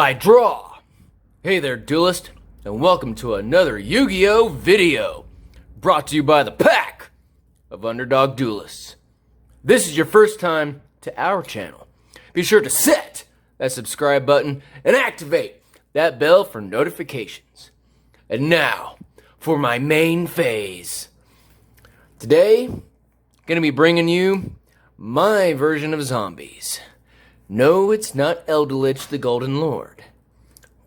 I draw. Hey there, Duelist, and welcome to another Yu-Gi-Oh! Video, brought to you by the pack of Underdog Duelists. This is your first time to our channel. Be sure to set that subscribe button and activate that bell for notifications. And now, for my main phase. Today, I'm going to be bringing you my version of zombies. No, it's not Eldelich the Golden Lord,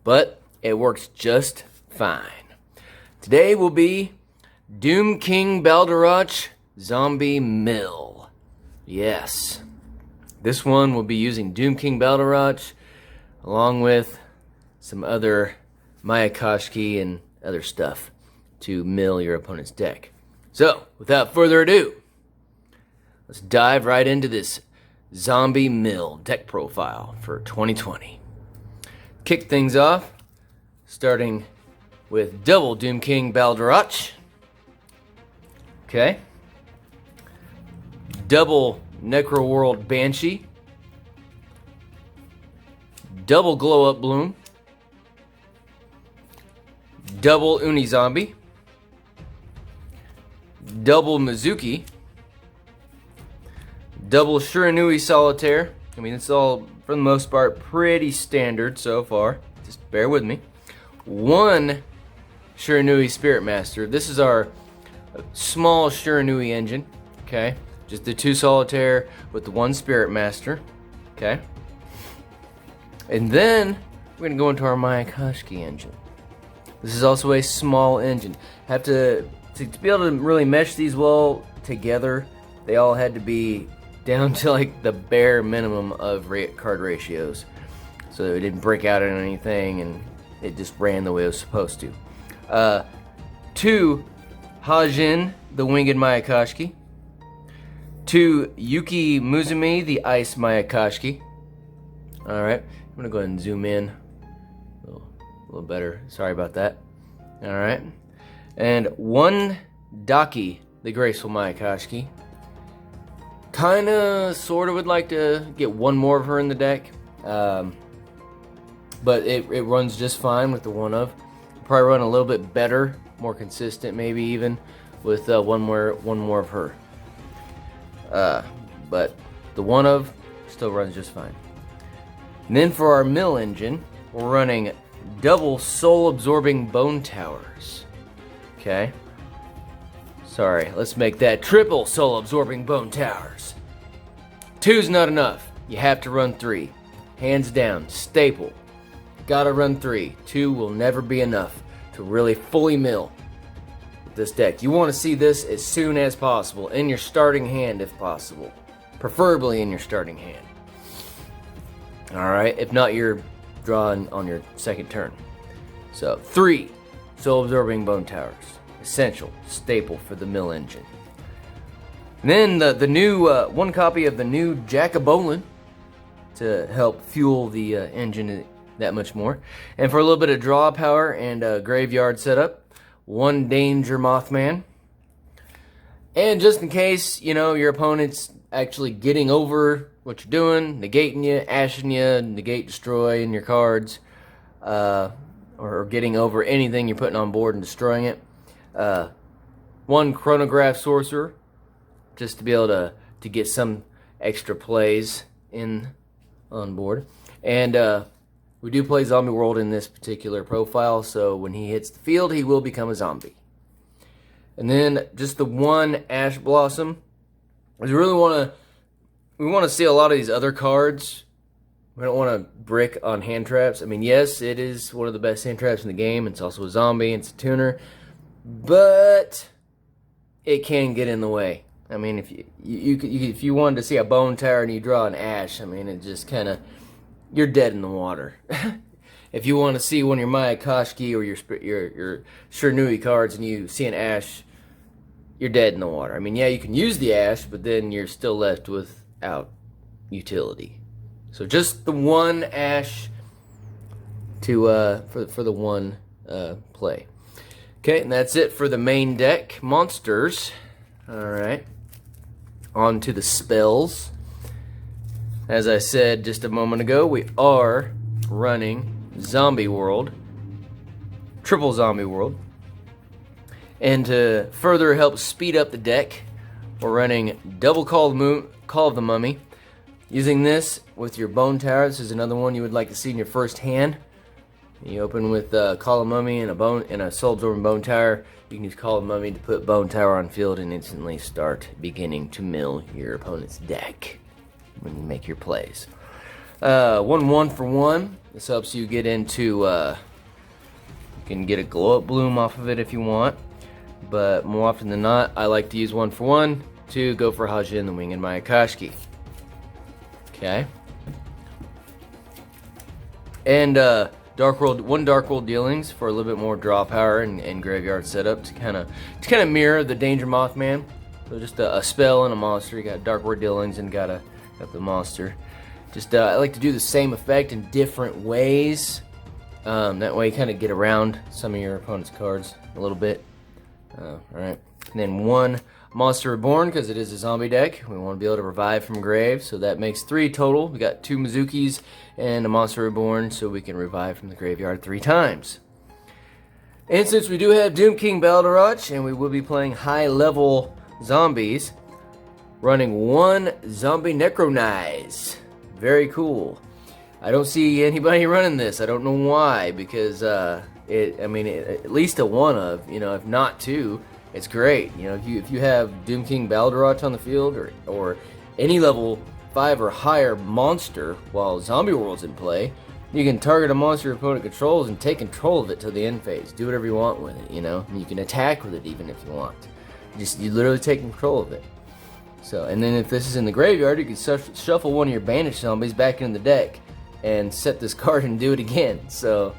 but it works just fine. Today will be Doom King Balderach Zombie Mill. Yes, this one will be using Doom King Balderach along with some other Mayakoshki and other stuff to mill your opponent's deck. So, without further ado, let's dive right into this Zombie Mill deck profile for 2020. Kick things off, starting with double Doom King Balderach. Okay. Double Necro World Banshee. Double Glow Up Bloom. Double Uni Zombie. Double Mizuki. Double Shiranui Solitaire. I mean, it's all, for the most part, pretty standard so far. Just bear with me. One Shiranui Spirit Master. This is our small Shiranui engine. Okay. Just the 2 Solitaire with the 1 Spirit Master. Okay. And then we're going to go into our Mayakoshki engine. This is also a small engine. Have to be able to really mesh these well together, they all had to be down to like the bare minimum of card ratios, so it didn't break out on anything and it just ran the way it was supposed to. 2 Hajin, the Winged Mayakoshki. 2 Yuki Muzumi, the Ice Mayakoshki. Alright, I'm gonna go ahead and zoom in a little better. Sorry about that. Alright. And 1 Daki, the Graceful Mayakoshki. Kinda, sorta would like to get one more of her in the deck. But it runs just fine with the 1 of. Probably run a little bit better, more consistent maybe even, with one more of her. But the 1 of still runs just fine. And then for our mill engine, we're running double Soul Absorbing Bone Towers. Okay. Sorry, let's make that triple Soul Absorbing Bone Towers. 2's not enough. You have to run 3. Hands down, staple. Gotta run 3. 2 will never be enough to really fully mill with this deck. You want to see this as soon as possible, in your starting hand if possible. Preferably in your starting hand. Alright, if not, you're drawing on your second turn. So, 3 Soul Absorbing Bone Towers. Essential, staple for the mill engine. And then the new 1 copy of the new Jacobolin to help fuel the engine that much more. And for a little bit of draw power and graveyard setup, 1 Danger Mothman. And just in case, you know, your opponent's actually getting over what you're doing, negating you, ashing you, negate, destroy in your cards, or getting over anything you're putting on board and destroying it. 1 Chronograph Sorcerer, just to be able to get some extra plays on board. And we do play Zombie World in this particular profile, so when he hits the field, he will become a zombie. And then just the 1 Ash Blossom. We want to see a lot of these other cards. We don't want to brick on hand traps. I mean, yes, it is one of the best hand traps in the game. It's also a zombie. It's a tuner. But it can get in the way. I mean, if you wanted to see a bone tower and you draw an ash, I mean, it just kind of, you're dead in the water. If you want to see one of your Mayakoshki or your Shiranui cards and you see an ash, you're dead in the water. I mean, yeah, you can use the ash, but then you're still left without utility. So just the 1 ash to for the 1 play. Okay, and that's it for the main deck monsters. Alright, on to the spells. As I said just a moment ago, we are running Zombie World, Triple Zombie World. And to further help speed up the deck, we're running double Call of the Mummy. Using this with your Bone Tower, this is another one you would like to see in your first hand. You open with Call of Mummy and a Soul Absorbing Bone Tower. You can use Call of Mummy to put Bone Tower on field and instantly start beginning to mill your opponent's deck when you make your plays. 1 for 1. This helps you get into. You can get a Glow Up Bloom off of it if you want, but more often than not, I like to use 1 for 1 to go for Hajin, the Winged Mayakashki. Okay. And Dark World Dealings for a little bit more draw power and graveyard setup to kind of mirror the Danger Mothman. So just a spell and a monster. You got Dark World Dealings and got the monster. Just I like to do the same effect in different ways. That way you kind of get around some of your opponent's cards a little bit. Alright. And then 1 Monster Reborn, because it is a zombie deck. We want to be able to revive from grave, so that makes 3 total. We got 2 Mizukis and a Monster Reborn, so we can revive from the graveyard 3 times. And since we do have Doom King Baldurach, and we will be playing high-level zombies, running 1 Zombie Necronize. Very cool. I don't see anybody running this. I don't know why, because at least a 1 of, if not 2. It's great, if you have Doom King Baldurach on the field or any level 5 or higher monster while Zombie World's in play, you can target a monster your opponent controls and take control of it till the end phase. Do whatever you want with it, and you can attack with it even if you want. You literally take control of it. So, and then if this is in the graveyard, you can shuffle one of your banished zombies back into the deck and set this card and do it again. So,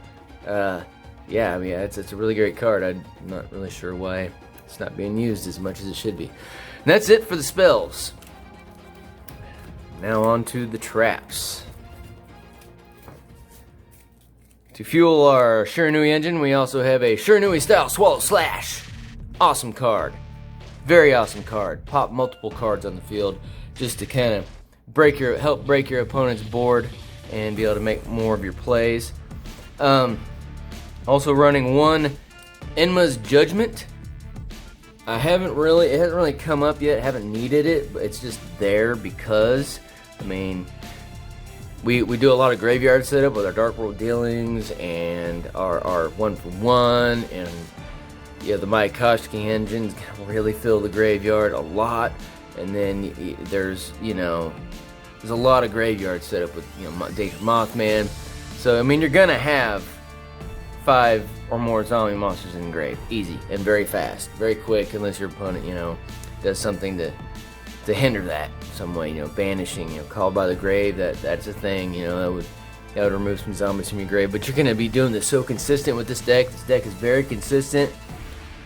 yeah, it's a really great card. I'm not really sure why it's not being used as much as it should be. And that's it for the spells. Now on to the traps. To fuel our Shiranui engine, we also have a Shiranui style Swallow Slash. Awesome card. Very awesome card. Pop multiple cards on the field just to kind of help break your opponent's board and be able to make more of your plays. Also running 1 Enma's Judgment. It hasn't really come up yet, haven't needed it, but it's just there because, we do a lot of graveyard setup with our Dark World Dealings and our 1 for 1, and the Mayakashki engines really fill the graveyard a lot, and then there's a lot of graveyard setup with, Danger Mothman, so, you're gonna have 5 or more zombie monsters in the grave. Easy and very fast. Very quick unless your opponent, does something to hinder that some way, banishing, Called by the Grave, that's a thing, that would remove some zombies from your grave. But you're going to be doing this so consistent with this deck. This deck is very consistent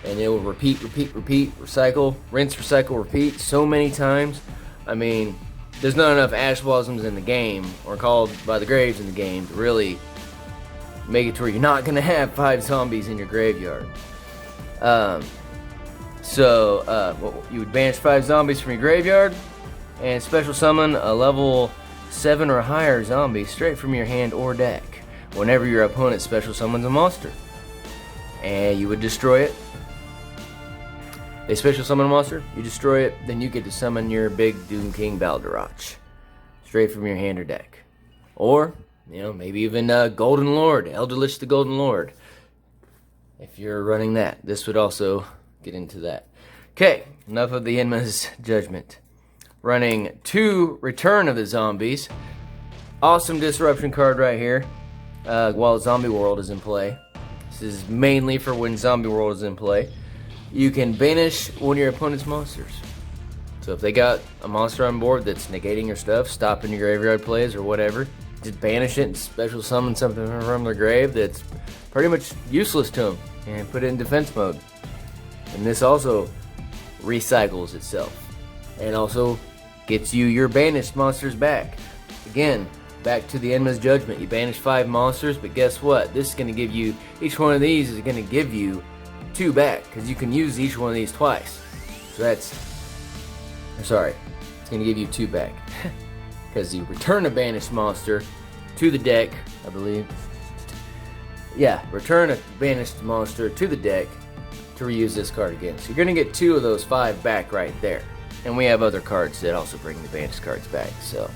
and it will repeat, recycle, rinse, recycle, repeat so many times. There's not enough Ash Blossoms in the game or Called by the Graves in the game to really make it to where you're not going to have 5 zombies in your graveyard. You would banish 5 zombies from your graveyard and special summon a level 7 or higher zombie straight from your hand or deck whenever your opponent special summons a monster. And you would destroy it. They special summon a monster, you destroy it, then you get to summon your big Doom King Baldurach straight from your hand or deck. Or maybe even Golden Lord, Eldritch the Golden Lord. If you're running that, this would also get into that. Okay, enough of the Enma's Judgment. Running 2 Return of the Zombies. Awesome disruption card right here. While Zombie World is in play. This is mainly for when Zombie World is in play. You can banish one of your opponent's monsters. So if they got a monster on board that's negating your stuff, stopping your graveyard plays or whatever, just banish it and special summon something from their grave that's pretty much useless to them and put it in defense mode. And this also recycles itself and also gets you your banished monsters back. Again, back to the Enma's Judgment. You banish 5 monsters, but guess what? This is going to give you, each one of these is going to give you 2 back because you can use each one of these twice. So it's going to give you 2 back. Because you return a banished monster to the deck, I believe, yeah, return a banished monster to the deck to reuse this card again. So you're going to get 2 of those 5 back right there. And we have other cards that also bring the banished cards back. So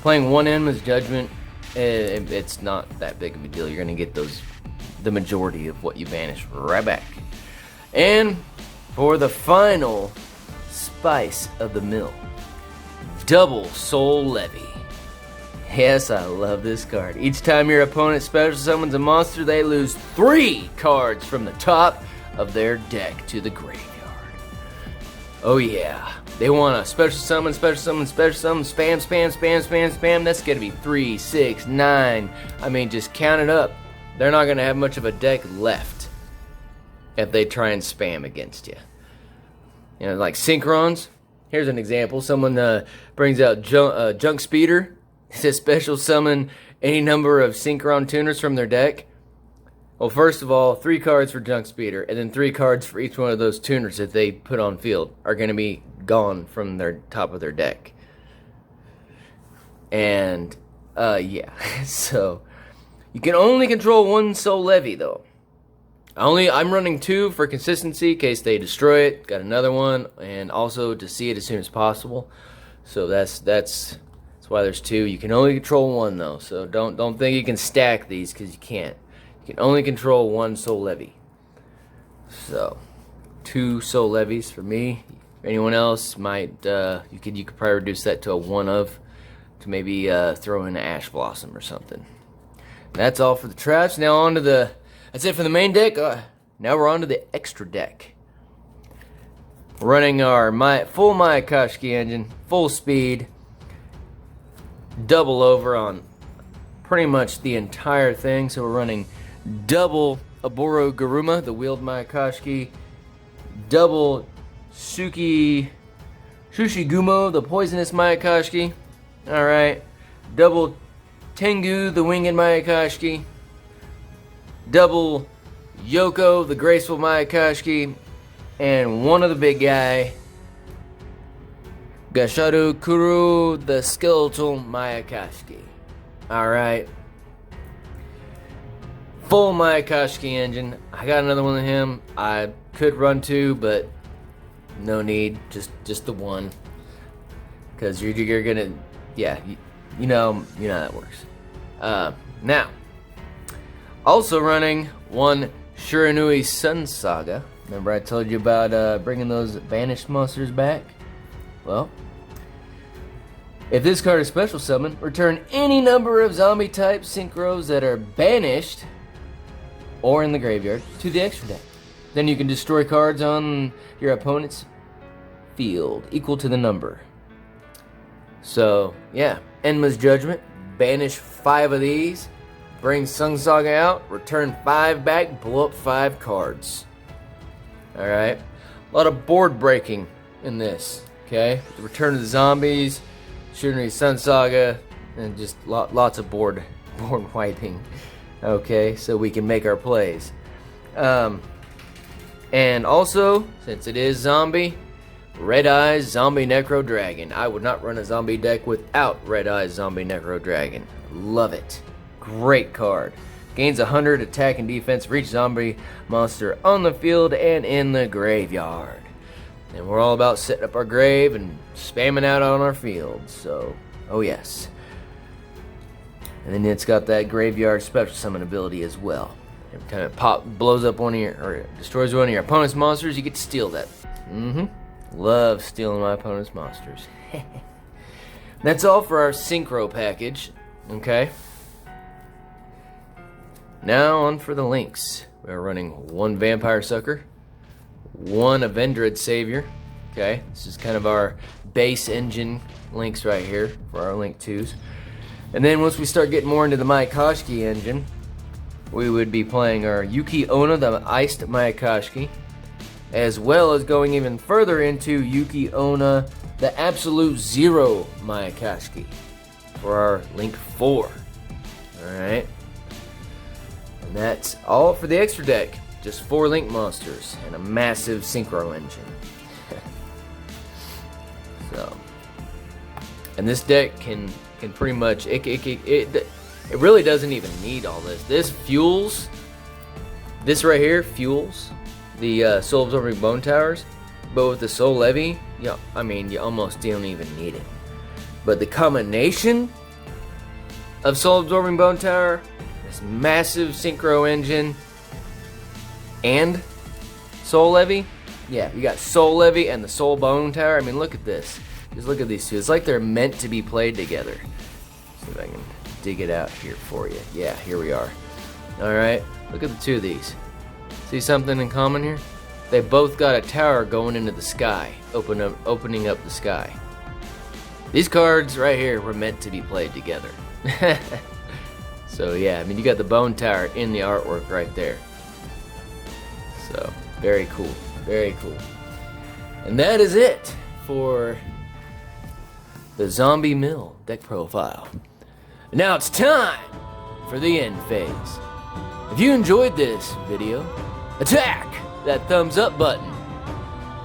playing 1 Endless Judgment, it's not that big of a deal. You're going to get the majority of what you banish right back. And for the final spice of the mill, Double Soul Levy. Yes, I love this card. Each time your opponent special summons a monster, they lose 3 cards from the top of their deck to the graveyard. Oh yeah. They want a special summon, special summon, special summon, spam, spam, spam, spam, spam. That's gonna be 3, 6, 9. I mean, just count it up. They're not gonna have much of a deck left if they try and spam against you. You know, like Synchrons. Here's an example. Someone brings out Junk Speeder. It says special summon any number of Synchron tuners from their deck. Well, first of all, 3 cards for Junk Speeder, and then 3 cards for each one of those tuners that they put on field are going to be gone from their top of their deck. And, yeah. So, you can only control 1 Soul Levy, though. I'm running 2 for consistency in case they destroy it. Got another one, and also to see it as soon as possible. So that's why there's 2. You can only control 1 though. So don't think you can stack these, because you can't. You can only control 1 Soul Levy. So 2 Soul Levies for me. Anyone else might you could probably reduce that to a 1 of, to maybe throw in an Ash Blossom or something. That's all for the traps. Now on to that's it for the main deck. Now we're on to the extra deck. We're running our full Mayakashki engine, full speed, double over on pretty much the entire thing. So we're running double Aboro Garuma, the wheeled Mayakashki, double Sushigumo, the poisonous Mayakashki. Alright. Double Tengu, the winged Mayakashki. Double Yoko, the graceful Mayakashki. And one of the big guy, Gasharu Kuru, the skeletal Mayakashki. Alright. Full Mayakashki engine. I got another one of him. I could run 2, but no need. Just the 1. Because you're gonna, yeah, you know how that works. Now, also running 1 Shiranui Sun Saga. Remember I told you about bringing those banished monsters back? Well, if this card is special summon, return any number of zombie type synchros that are banished or in the graveyard to the extra deck. Then you can destroy cards on your opponent's field equal to the number. So, yeah, Endless Judgment, banish 5 of these, bring Sun Saga out, return 5 back, blow up 5 cards. Alright, a lot of board breaking in this, okay? The Return of the Zombies, Shiranui Sun Saga, and just lots of board wiping, okay? So we can make our plays. And also, since it is zombie, Red Eyes Zombie Necro Dragon. I would not run a zombie deck without Red Eyes Zombie Necro Dragon. Love it. Great card. Gains 100 attack and defense for each zombie monster on the field and in the graveyard. And we're all about setting up our grave and spamming out on our field. So, oh yes. And then it's got that graveyard special summon ability as well. Every time it blows up one of your, or destroys one of your opponent's monsters, you get to steal that. Love stealing my opponent's monsters. That's all for our Synchro package. Okay. Now on for the links. We're running 1 Vampire Sucker, 1 Avendred Savior. Okay, this is kind of our base engine links right here for our link 2s. And then once we start getting more into the Mayakashki engine, we would be playing our Yuki Onna, the iced Mayakashki, as well as going even further into Yuki Onna, the Absolute Zero Mayakashki, for our link 4. Alright. And that's all for the extra deck. Just 4 link monsters and a massive synchro engine. So, and this deck can pretty much It really doesn't even need all this. This right here fuels the soul absorbing bone towers, but with the soul levy, yeah, I mean, you almost don't even need it. But the combination of soul absorbing bone tower, this massive synchro engine, and soul levy, yeah, you got soul levy and the soul bone tower. I mean, look at this. Just look at these two. It's like they're meant to be played together. See if I can dig it out here for you. Yeah, here we are. Alright, look at the two of these. See something in common here? They both got a tower going into the sky, opening up the sky. These cards right here were meant to be played together. So yeah, I mean, you got the bone tower in the artwork right there. So, very cool. Very cool. And that is it for the Zombie Mill deck profile. Now it's time for the end phase. If you enjoyed this video, attack that thumbs up button.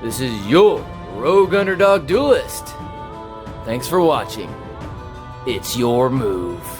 This is your Rogue Underdog Duelist. Thanks for watching. It's your move.